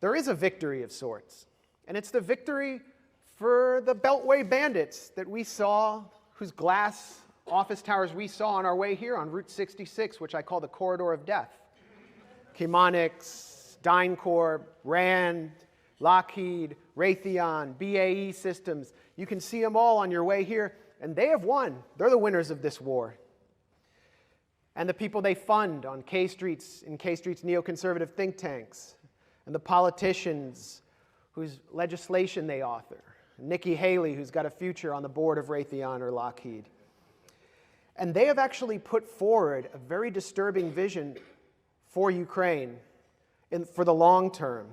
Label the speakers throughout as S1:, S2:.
S1: There is a victory of sorts, and it's the victory for the Beltway bandits that we saw, whose glass office towers we saw on our way here on Route 66, which I call the corridor of death. Chemonix, DynCorp, Rand, Lockheed, Raytheon, BAE Systems. You can see them all on your way here, and they have won. They're the winners of this war. And the people they fund on K Street's neoconservative think tanks, and the politicians whose legislation they author. Nikki Haley, who's got a future on the board of Raytheon or Lockheed. And they have actually put forward a very disturbing vision for Ukraine for the long term.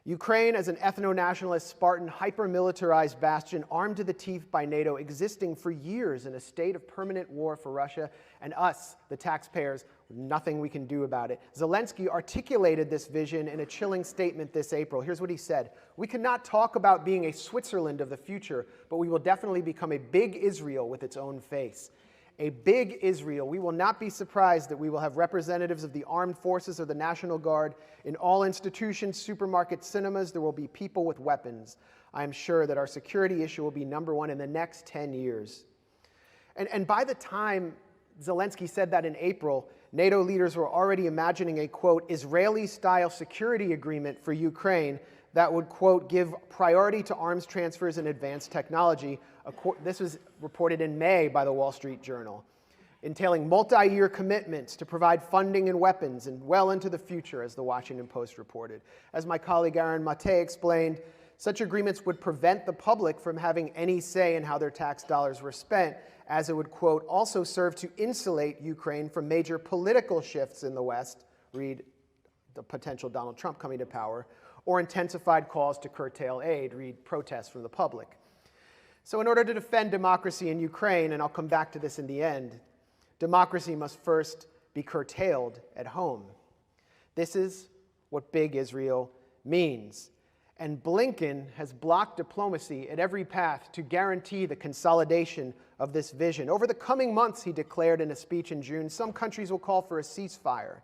S1: Ukraine as an ethno-nationalist, Spartan, hyper-militarized bastion armed to the teeth by NATO, existing for years in a state of permanent war for Russia and us, the taxpayers, with nothing we can do about it. Zelensky articulated this vision in a chilling statement this April. Here's what he said: "We cannot talk about being a Switzerland of the future, but we will definitely become a big Israel with its own face. A big Israel. We will not be surprised that we will have representatives of the armed forces or the National Guard. In all institutions, supermarkets, cinemas, there will be people with weapons. I am sure that our security issue will be number one in the next 10 years. And by the time Zelensky said that in April, NATO leaders were already imagining a, quote, Israeli-style security agreement for Ukraine that would, quote, give priority to arms transfers and advanced technology. This was reported in May by the Wall Street Journal, entailing multi-year commitments to provide funding and weapons and well into the future, as the Washington Post reported. As my colleague Aaron Mate explained, such agreements would prevent the public from having any say in how their tax dollars were spent, as it would, quote, also serve to insulate Ukraine from major political shifts in the West, read the potential Donald Trump coming to power, or intensified calls to curtail aid, read protests from the public. So in order to defend democracy in Ukraine, and I'll come back to this in the end, democracy must first be curtailed at home. This is what big Israel means. And Blinken has blocked diplomacy at every path to guarantee the consolidation of this vision. Over the coming months, he declared in a speech in June, some countries will call for a ceasefire.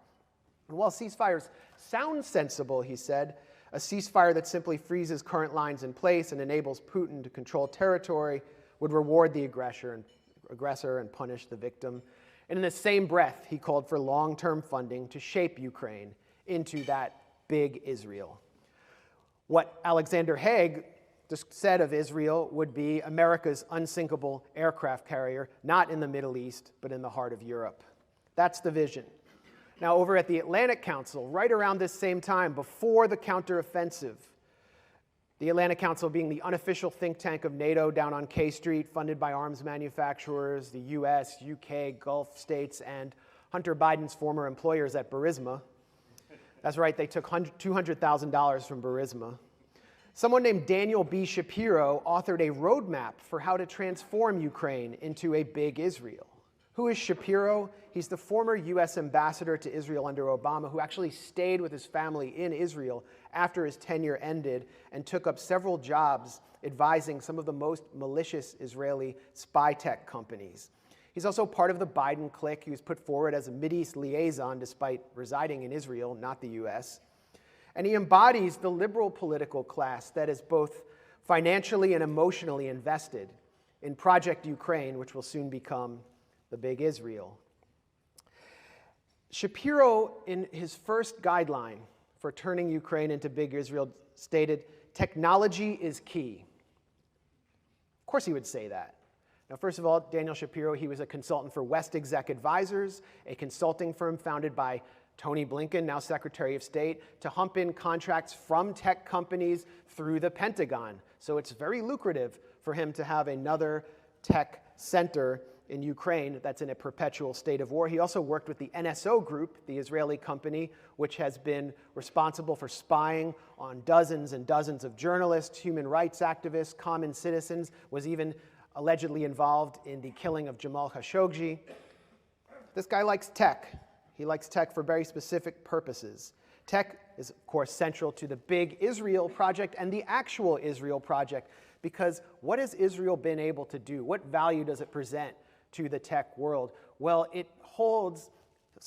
S1: And while ceasefires sound sensible, he said, a ceasefire that simply freezes current lines in place and enables Putin to control territory would reward the aggressor and punish the victim. And in the same breath, he called for long-term funding to shape Ukraine into that big Israel. What Alexander Haig just said of Israel would be America's unsinkable aircraft carrier, not in the Middle East, but in the heart of Europe. That's the vision. Now, over at the Atlantic Council, right around this same time, before the counteroffensive, the Atlantic Council being the unofficial think tank of NATO down on K Street, funded by arms manufacturers, the US, UK, Gulf states, and Hunter Biden's former employers at Burisma. That's right, they took $200,000 from Burisma. Someone named Daniel B. Shapiro authored a roadmap for how to transform Ukraine into a big Israel. Who is Shapiro? He's the former US ambassador to Israel under Obama, who actually stayed with his family in Israel after his tenure ended and took up several jobs advising some of the most malicious Israeli spy tech companies. He's also part of the Biden clique. He was put forward as a Mideast liaison despite residing in Israel, not the US. And he embodies the liberal political class that is both financially and emotionally invested in Project Ukraine, which will soon become the big Israel. Shapiro, in his first guideline for turning Ukraine into big Israel, stated, technology is key. Of course he would say that. Now, first of all, Daniel Shapiro, he was a consultant for West Exec Advisors, a consulting firm founded by Tony Blinken, now Secretary of State, to hump in contracts from tech companies through the Pentagon. So it's very lucrative for him to have another tech center in Ukraine that's in a perpetual state of war. He also worked with the NSO Group, the Israeli company, which has been responsible for spying on dozens and dozens of journalists, human rights activists, common citizens, was even allegedly involved in the killing of Jamal Khashoggi. This guy likes tech. He likes tech for very specific purposes. Tech is, of course, central to the big Israel project and the actual Israel project, because what has Israel been able to do? What value does it present to the tech world? Well, it holds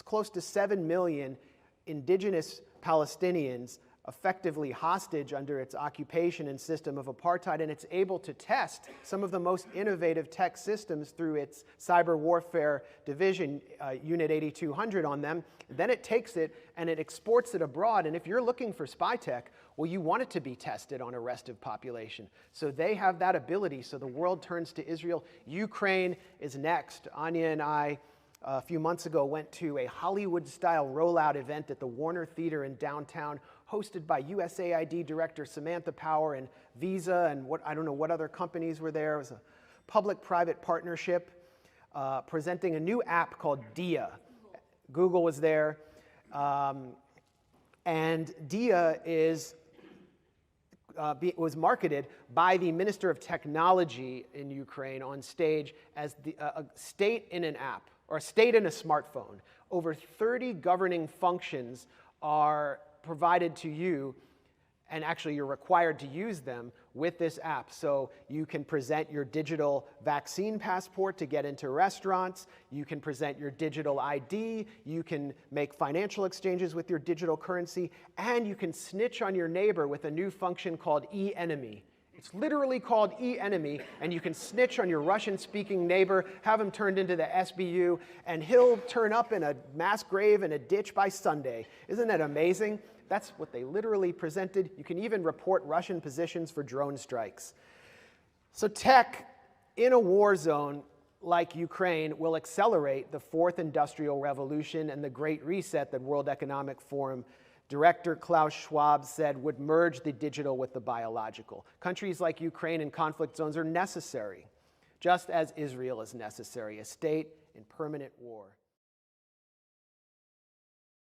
S1: close to 7 million indigenous Palestinians effectively hostage under its occupation and system of apartheid, and it's able to test some of the most innovative tech systems through its cyber warfare division, Unit 8200 on them. Then it takes it and it exports it abroad, and if you're looking for spy tech, well, you want it to be tested on a restive population. So they have that ability, so the world turns to Israel. Ukraine is next. Anya and I, a few months ago, went to a Hollywood-style rollout event at the Warner Theater in downtown, hosted by USAID Director Samantha Power and Visa and I don't know what other companies were there. It was a public-private partnership presenting a new app called Dia. Google was there. And Dia was marketed by the Minister of Technology in Ukraine on stage as a state in an app, or a state in a smartphone. Over 30 governing functions are provided to you, and actually you're required to use them with this app. So you can present your digital vaccine passport to get into restaurants, you can present your digital ID, you can make financial exchanges with your digital currency, and you can snitch on your neighbor with a new function called e-enemy. It's literally called e-enemy, and you can snitch on your Russian-speaking neighbor, have him turned into the SBU, and he'll turn up in a mass grave in a ditch by Sunday. Isn't that amazing? That's what they literally presented. You can even report Russian positions for drone strikes. So tech in a war zone like Ukraine will accelerate the fourth industrial revolution and the Great Reset that World Economic Forum Director Klaus Schwab said would merge the digital with the biological. Countries like Ukraine in conflict zones are necessary, just as Israel is necessary, a state in permanent war.